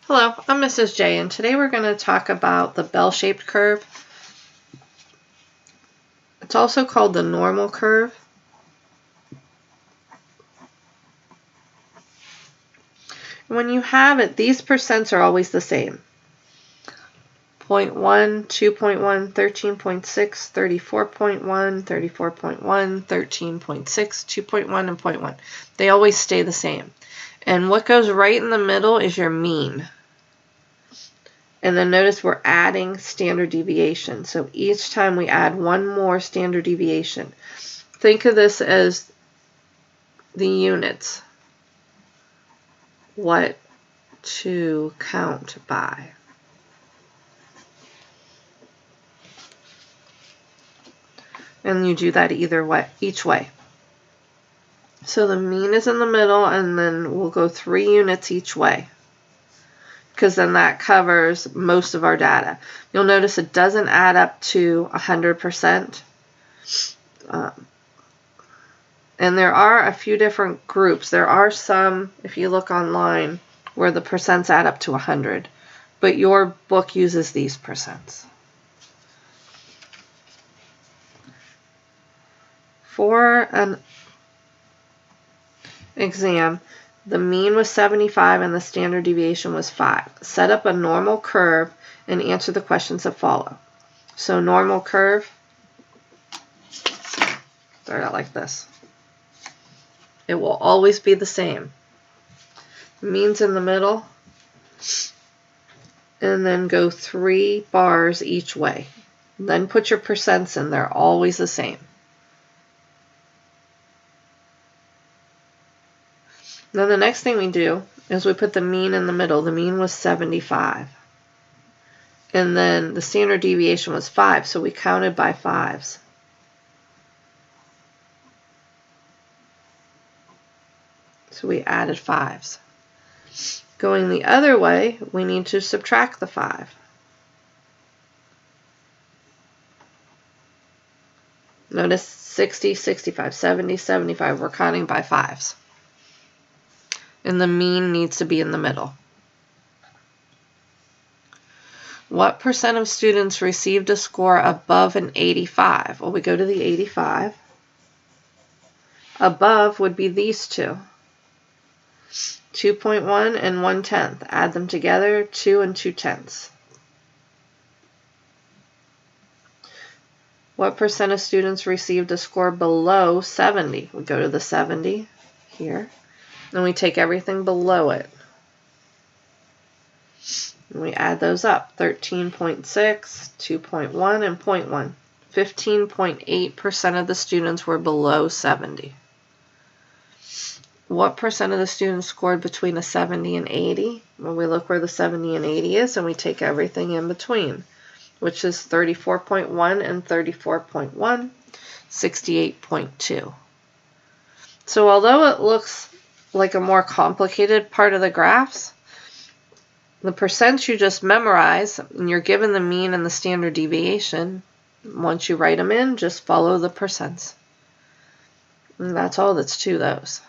Hello, I'm Mrs. J, and today we're going to talk about the bell-shaped curve. It's also called the normal curve. When you have it, these percents are always the same. 0.1, 2.1, 13.6, 34.1, 34.1, 13.6, 2.1, and 0.1. They always stay the same. And what goes right in the middle is your mean. And then notice we're adding standard deviation. So each time we add one more standard deviation. Think of this as the units. What to count by. And you do that either way, each way. So the mean is in the middle, and then we'll go 3 units each way, because then that covers most of our data. You'll notice it doesn't add up to 100%. And there are a few different groups. There are some, if you look online, where the percents add up to 100. But your book uses these percents. For an exam, the mean was 75 and the standard deviation was 5. Set up a normal curve and answer the questions that follow. So normal curve, start out like this. It will always be the same. Mean's in the middle, and then go 3 bars each way. Then put your percents in. They're always the same. Then the next thing we do is we put the mean in the middle. The mean was 75. And then the standard deviation was 5, so we counted by 5s. So we added 5s. Going the other way, we need to subtract the 5. Notice 60, 65, 70, 75. We're counting by 5s. And the mean needs to be in the middle. What percent of students received a score above an 85? Well, we go to the 85. Above would be these two. 2.1 and 1/10. Add them together, 2 and 2/10. What percent of students received a score below 70? We go to the 70 here. Then we take everything below it. And we add those up. 13.6, 2.1, and 0.1. 15.8% of the students were below 70. What percent of the students scored between a 70 and 80? Well, we look where the 70 and 80 is, and we take everything in between, which is 34.1 and 34.1, 68.2. So although it looks like a more complicated part of the graphs, the percents you just memorize, and you're given the mean and the standard deviation. Once you write them in, just follow the percents. And that's all that's to those.